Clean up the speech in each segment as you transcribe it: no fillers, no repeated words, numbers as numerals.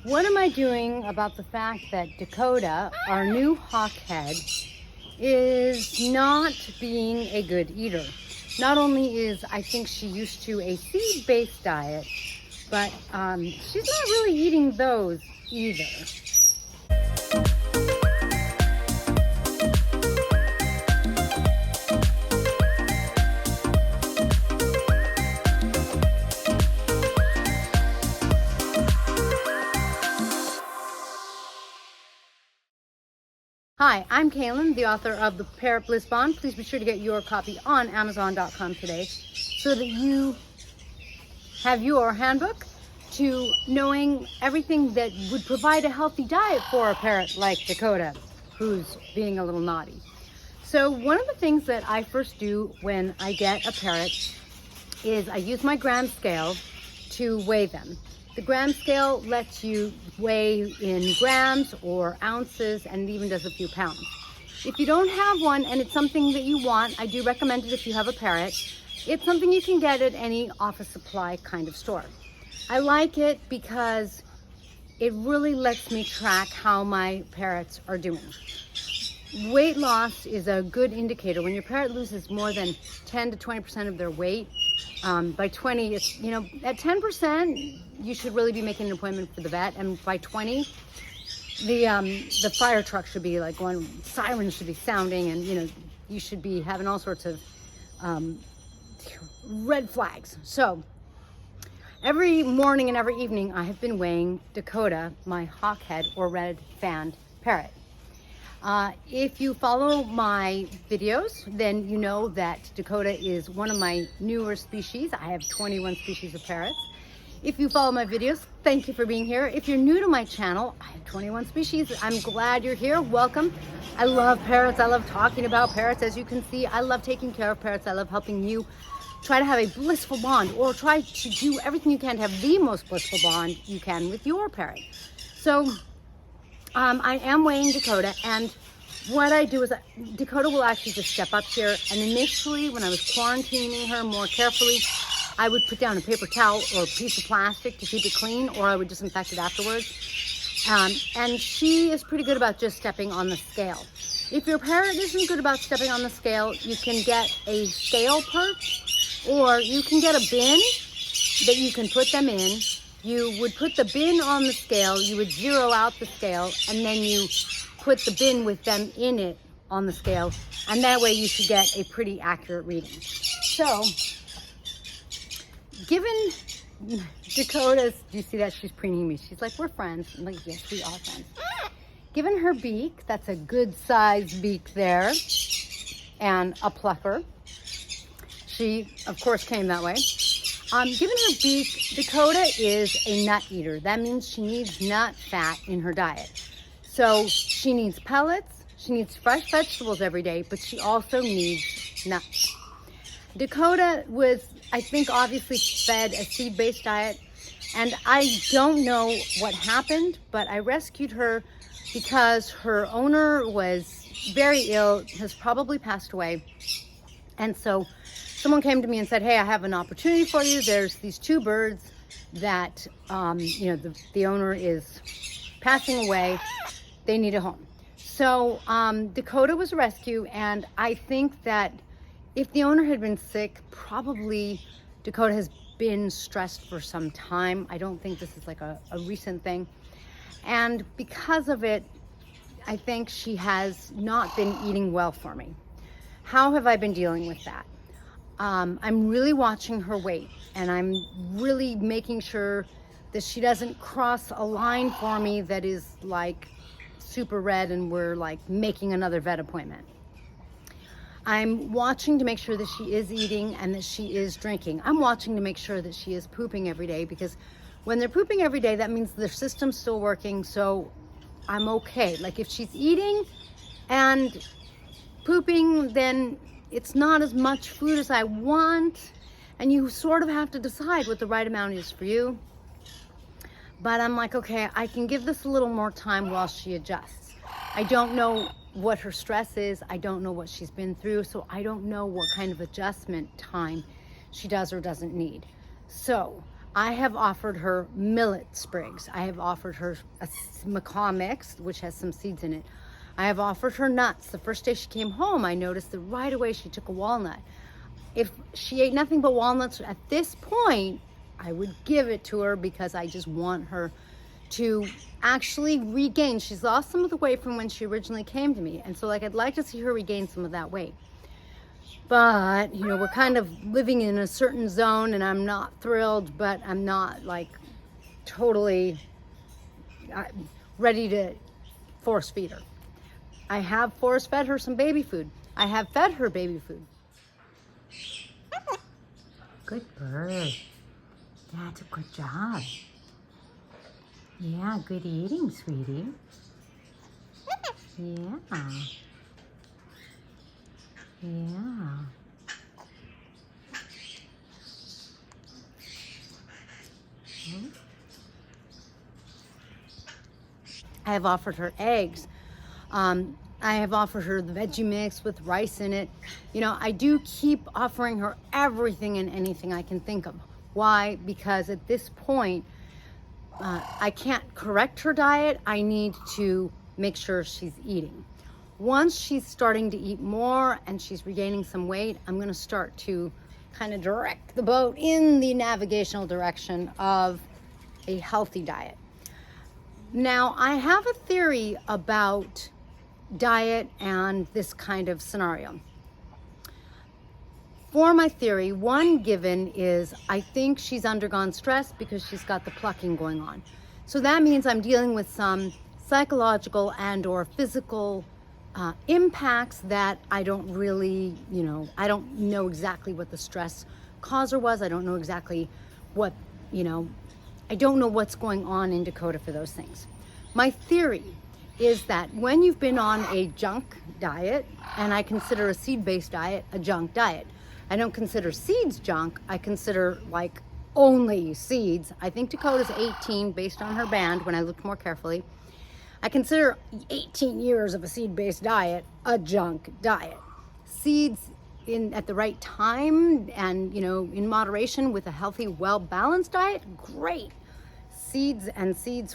What am I doing about the fact that Dakota, our new hawk head, is not being a good eater? Not only is, I think, she used to a seed-based diet, but she's not really eating those either. Hi, I'm Kaylin, the author of The Parrot Bliss Bond. Please be sure to get your copy on Amazon.com today so that you have your handbook to knowing everything that would provide a healthy diet for a parrot like Dakota, who's being a little naughty. So one of the things that I first do when I get a parrot is I use my gram scale to weigh them. The gram scale lets you weigh in grams or ounces, and it even does a few pounds. If you don't have one and it's something that you want, I do recommend it if you have a parrot. It's something you can get at any office supply kind of store. I like it because it really lets me track how my parrots are doing. Weight loss is a good indicator. When your parrot loses more than 10 to 20% of their weight, by 20, it's, at 10%, you should really be making an appointment for the vet. And by 20, the fire truck should be like going, sirens should be sounding, and, you should be having all sorts of red flags. So every morning and every evening, I have been weighing Dakota, my hawkhead or red fanned parrot. If you follow my videos, then you know that Dakota is one of my newer species. I have 21 species of parrots. If you follow my videos, thank you for being here. If you're new to my channel, I have 21 species. I'm glad you're here. Welcome. I love parrots. I love talking about parrots. As you can see, I love taking care of parrots. I love helping you try to have a blissful bond, or try to do everything you can to have the most blissful bond you can with your parrot. So I am weighing Dakota, and what I do is Dakota will actually just step up here, and initially when I was quarantining her more carefully, I would put down a paper towel or a piece of plastic to keep it clean, or I would disinfect it afterwards. And she is pretty good about just stepping on the scale. If your parrot isn't good about stepping on the scale, you can get a scale perch, or you can get a bin that you can put them in. You would put the bin on the scale, you would zero out the scale, and then you put the bin with them in it on the scale, and that way you should get a pretty accurate reading. So, given Dakota's, do you see that? She's preening me. She's like, we're friends. I'm like, yes, we are friends. Given her beak, that's a good sized beak there, and a plucker. She, of course, came that way. Given her beak, Dakota is a nut eater. That means she needs nut fat in her diet. So she needs pellets, she needs fresh vegetables every day, but she also needs nuts. Dakota was, I think, obviously fed a seed-based diet, and I don't know what happened, but I rescued her because her owner was very ill, has probably passed away, and so someone came to me and said, hey, I have an opportunity for you. There's these two birds that, the owner is passing away. They need a home. So Dakota was a rescue, and I think that if the owner had been sick, probably Dakota has been stressed for some time. I don't think this is like a recent thing. And because of it, I think she has not been eating well for me. How have I been dealing with that? I'm really watching her weight, and I'm really making sure that she doesn't cross a line for me that is like super red and we're like making another vet appointment. I'm watching to make sure that she is eating and that she is drinking. I'm watching to make sure that she is pooping every day, because when they're pooping every day, that means their system's still working, so I'm okay. Like if she's eating and pooping, then it's not as much food as I want, and you sort of have to decide what the right amount is for you. But I'm like, okay, I can give this a little more time while she adjusts. I don't know what her stress is. I don't know what she's been through, so I don't know what kind of adjustment time she does or doesn't need. So I have offered her millet sprigs. I have offered her a macaw mix, which has some seeds in it. I have offered her nuts. The first day she came home, I noticed that right away she took a walnut. If she ate nothing but walnuts at this point, I would give it to her because I just want her to actually regain. She's lost some of the weight from when she originally came to me. And so like, I'd like to see her regain some of that weight. But, you know, we're kind of living in a certain zone and I'm not thrilled, but I'm not like totally ready to force feed her. I have force fed her some baby food. I have fed her baby food. Good bird. That's a good job. Yeah, good eating, sweetie. Yeah. Yeah. I have offered her eggs. I have offered her the veggie mix with rice in it. You know, I do keep offering her everything and anything I can think of. Why? Because at this point, I can't correct her diet. I need to make sure she's eating. Once she's starting to eat more and she's regaining some weight, I'm going to start to kind of direct the boat in the navigational direction of a healthy diet. Now, I have a theory about diet and this kind of scenario. For my theory, one given is I think she's undergone stress because she's got the plucking going on. So that means I'm dealing with some psychological and or physical impacts that I don't really, you know, I don't know exactly what the stress causer was. I don't know exactly what, you know, I don't know what's going on in Dakota for those things. My theory is that when you've been on a junk diet, and I consider a seed-based diet a junk diet. I don't consider seeds junk. I consider like only seeds. I think Dakota's 18 based on her band when I looked more carefully. I consider 18 years of a seed-based diet a junk diet. Seeds at the right time and, you know, in moderation with a healthy, well-balanced diet, great. Seeds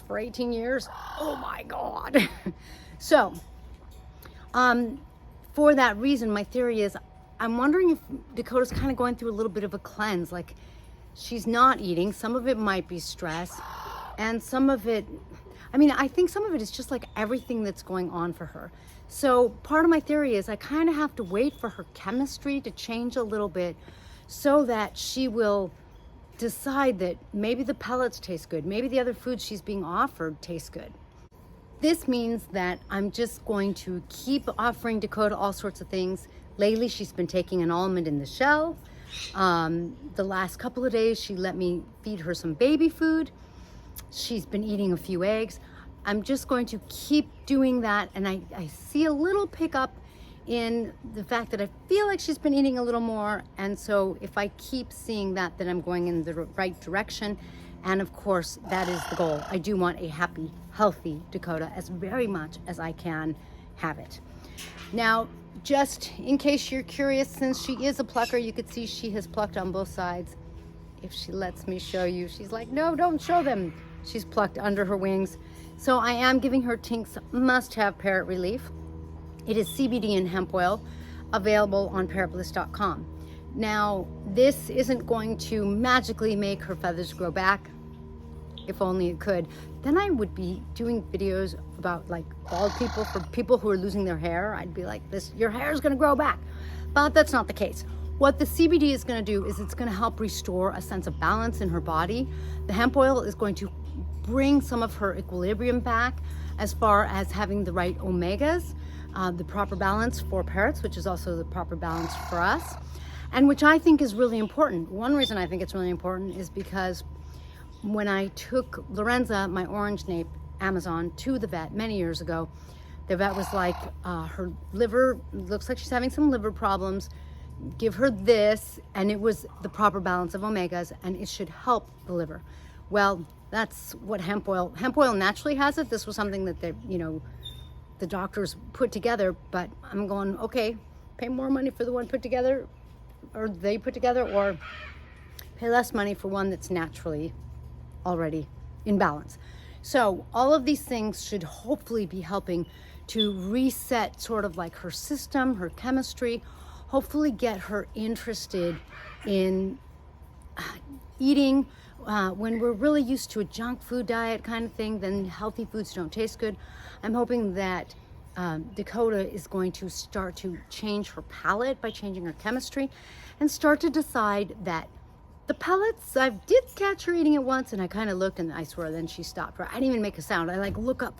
for 18 years, oh my God. So, for that reason, my theory is I'm wondering if Dakota's kind of going through a little bit of a cleanse. Like, she's not eating. Some of it might be stress, and some of it, I mean, I think some of it is just like everything that's going on for her. So part of my theory is I kind of have to wait for her chemistry to change a little bit so that she will decide that maybe the pellets taste good. Maybe the other foods she's being offered taste good. This means that I'm just going to keep offering Dakota all sorts of things. Lately, she's been taking an almond in the shell. The last couple of days, she let me feed her some baby food. She's been eating a few eggs. I'm just going to keep doing that. And I see a little pickup in the fact that I feel like she's been eating a little more. And so if I keep seeing that, then I'm going in the right direction. And of course, that is the goal. I do want a happy, healthy Dakota as very much as I can have it. Now, just in case you're curious, since she is a plucker, you could see she has plucked on both sides. If she lets me show you, she's like, no, don't show them. She's plucked under her wings. So I am giving her Tink's must-have parrot relief. It is CBD and hemp oil, available on parrotbliss.com. Now, this isn't going to magically make her feathers grow back. If only it could. Then I would be doing videos about like bald people, for people who are losing their hair. I'd be like, this, your hair is going to grow back. But that's not the case. What the CBD is going to do is it's going to help restore a sense of balance in her body. The hemp oil is going to bring some of her equilibrium back as far as having the right omegas, the proper balance for parrots, which is also the proper balance for us, and which I think is really important. One reason I think it's really important is because when I took Lorenza, my orange nape Amazon, to the vet many years ago, the vet was like, her liver, looks like she's having some liver problems. Give her this, and it was the proper balance of omegas, and it should help the liver. Well, that's what hemp oil naturally has it. This was something that the doctors put together, but I'm going, okay, pay more money for the one put together, or they put together, or pay less money for one that's naturally already in balance. So all of these things should hopefully be helping to reset sort of like her system, her chemistry, hopefully get her interested in eating. When we're really used to a junk food diet kind of thing, then healthy foods don't taste good. I'm hoping that Dakota is going to start to change her palate by changing her chemistry and start to decide that the pellets, I did catch her eating it once, and I kind of looked, and I swear then she stopped. I didn't even make a sound. I like look up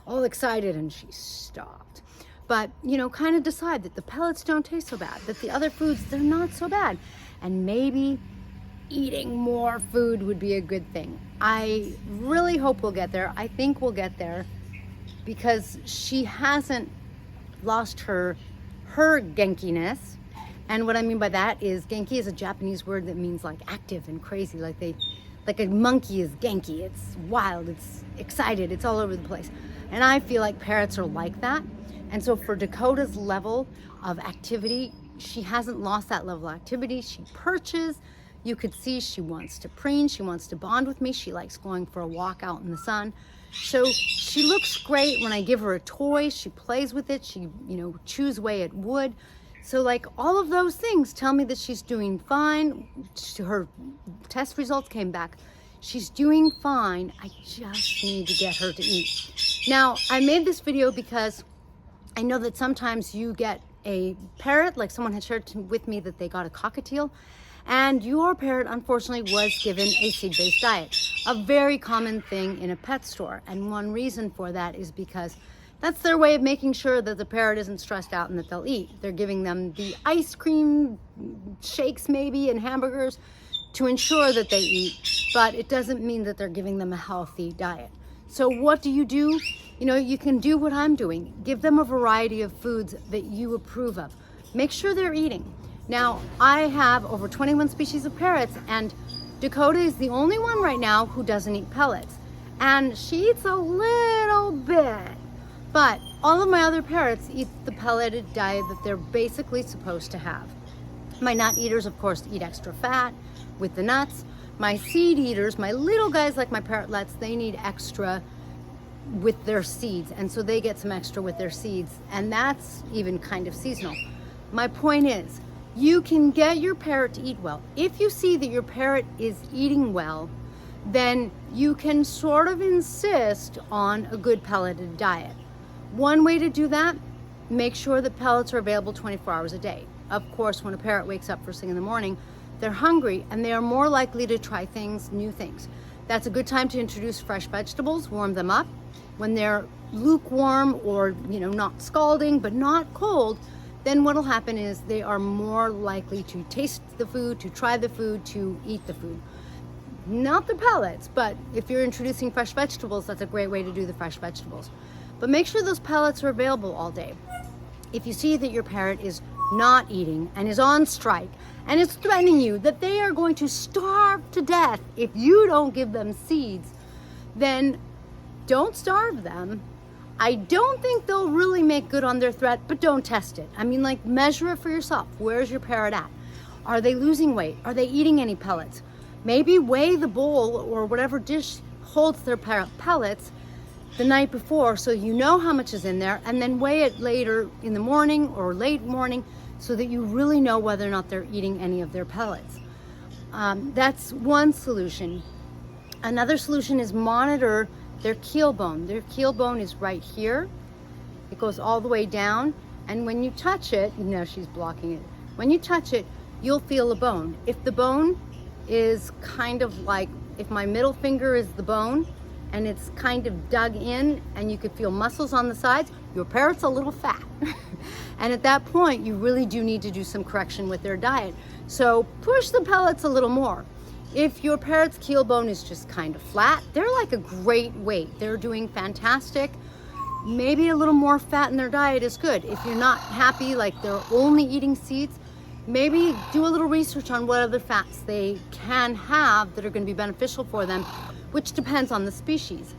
all excited and she stopped. But, you know, kind of decide that the pellets don't taste so bad, that the other foods, they're not so bad. And maybe eating more food would be a good thing. I really hope we'll get there. I think we'll get there because she hasn't lost her genkiness. And what I mean by that is genki is a Japanese word that means like active and crazy, like a monkey is genki. It's wild, it's excited, it's all over the place. And I feel like parrots are like that. And so for Dakota's level of activity, she hasn't lost that level of activity. She perches. You could see she wants to preen. She wants to bond with me. She likes going for a walk out in the sun. So she looks great when I give her a toy. She plays with it. She, you know, chews away at wood. So like all of those things tell me that she's doing fine. Her test results came back. She's doing fine. I just need to get her to eat. Now, I made this video because I know that sometimes you get a parrot, like someone had shared with me that they got a cockatiel, and your parrot unfortunately was given a seed-based diet, a very common thing in a pet store. And one reason for that is because that's their way of making sure that the parrot isn't stressed out and that they'll eat. They're giving them the ice cream shakes maybe and hamburgers to ensure that they eat, but it doesn't mean that they're giving them a healthy diet. So what do? You know, you can do what I'm doing. Give them a variety of foods that you approve of. Make sure they're eating. Now, I have over 21 species of parrots, and Dakota is the only one right now who doesn't eat pellets. And she eats a little bit, but all of my other parrots eat the pelleted diet that they're basically supposed to have. My nut eaters, of course, eat extra fat with the nuts. My seed eaters, my little guys like my parrotlets, they need extra with their seeds, and so they get some extra with their seeds, and that's even kind of seasonal. My point is, you can get your parrot to eat well. If you see that your parrot is eating well, then you can sort of insist on a good pelleted diet. One way to do that, make sure that pellets are available 24 hours a day. Of course, when a parrot wakes up first thing in the morning, they're hungry and they are more likely to try things, new things. That's a good time to introduce fresh vegetables, warm them up. When they're lukewarm or, you know, not scalding but not cold, then what'll happen is they are more likely to taste the food, to try the food, to eat the food. Not the pellets, but if you're introducing fresh vegetables, that's a great way to do the fresh vegetables. But make sure those pellets are available all day. If you see that your parrot is not eating and is on strike and is threatening you that they are going to starve to death if you don't give them seeds, then don't starve them. I don't think they'll really make good on their threat, but don't test it. I mean, like, measure it for yourself. Where's your parrot at? Are they losing weight? Are they eating any pellets? Maybe weigh the bowl or whatever dish holds their pellets the night before so you know how much is in there, and then weigh it later in the morning or late morning so that you really know whether or not they're eating any of their pellets. That's one solution. Another solution is monitor their keel bone. Their keel bone is right here. It goes all the way down, and when you touch it, you know, she's blocking it. When you touch it, you'll feel a bone. If the bone is kind of like, if my middle finger is the bone and it's kind of dug in and you could feel muscles on the sides, your parrot's a little fat. And at that point, you really do need to do some correction with their diet. So push the pellets a little more. If your parrot's keel bone is just kind of flat, they're like a great weight. They're doing fantastic. Maybe a little more fat in their diet is good. If you're not happy, like they're only eating seeds, maybe do a little research on what other fats they can have that are going to be beneficial for them, which depends on the species.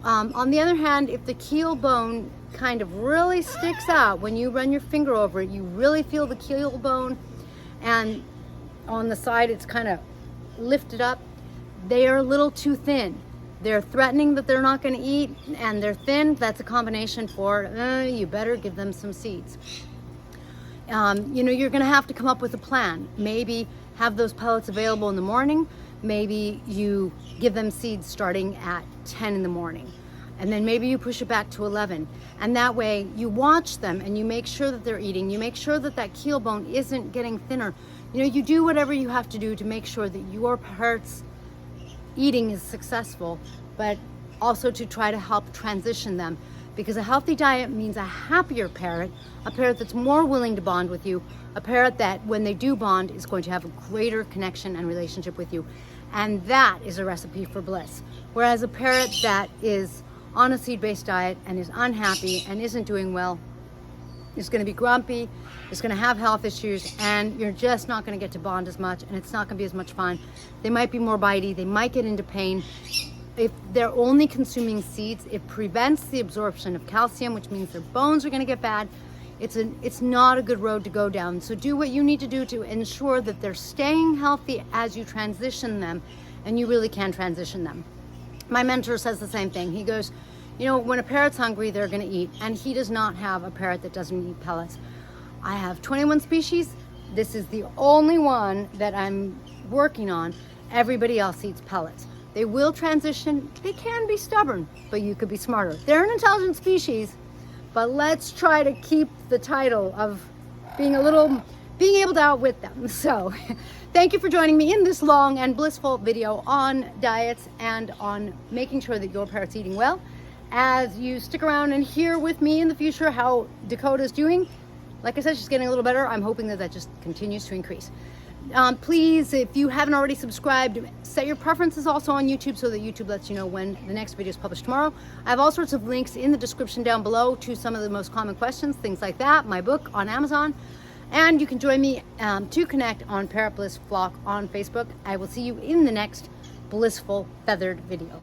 On the other hand, if the keel bone kind of really sticks out, when you run your finger over it, you really feel the keel bone, and on the side it's kind of lifted up, they are a little too thin. They're threatening that they're not going to eat, and they're thin. That's a combination for you better give them some seeds. You know, you're going to have to come up with a plan. Maybe have those pellets available in the morning. Maybe you give them seeds starting at 10 in the morning. And then maybe you push it back to 11. And that way you watch them and you make sure that they're eating. You make sure that that keel bone isn't getting thinner. You know, you do whatever you have to do to make sure that your parrot's eating is successful, but also to try to help transition them. Because a healthy diet means a happier parrot, a parrot that's more willing to bond with you, a parrot that when they do bond is going to have a greater connection and relationship with you. And that is a recipe for bliss. Whereas a parrot that is on a seed-based diet and is unhappy and isn't doing well is going to be grumpy, is going to have health issues, and you're just not going to get to bond as much, and it's not going to be as much fun. They might be more bitey, they might get into pain. If they're only consuming seeds, it prevents the absorption of calcium, which means their bones are going to get bad. It's not a good road to go down. So do what you need to do to ensure that they're staying healthy as you transition them, and you really can transition them. My mentor says the same thing. He goes, you know, when a parrot's hungry, they're going to eat, and he does not have a parrot that doesn't eat pellets. I have 21 species. This is the only one that I'm working on. Everybody else eats pellets. They will transition. They can be stubborn, but you could be smarter. They're an intelligent species, but let's try to keep the title of being able to outwit them. So thank you for joining me in this long and blissful video on diets and on making sure that your parrot's eating well. As you stick around and hear with me in the future how Dakota's doing, like I said, she's getting a little better. I'm hoping that that just continues to increase. Please, if you haven't already subscribed, set your preferences also on YouTube so that YouTube lets you know when the next video is published tomorrow. I have all sorts of links in the description down below to some of the most common questions, things like that, my book on Amazon. And you can join me to connect on Parrot Bliss Flock on Facebook. I will see you in the next blissful feathered video.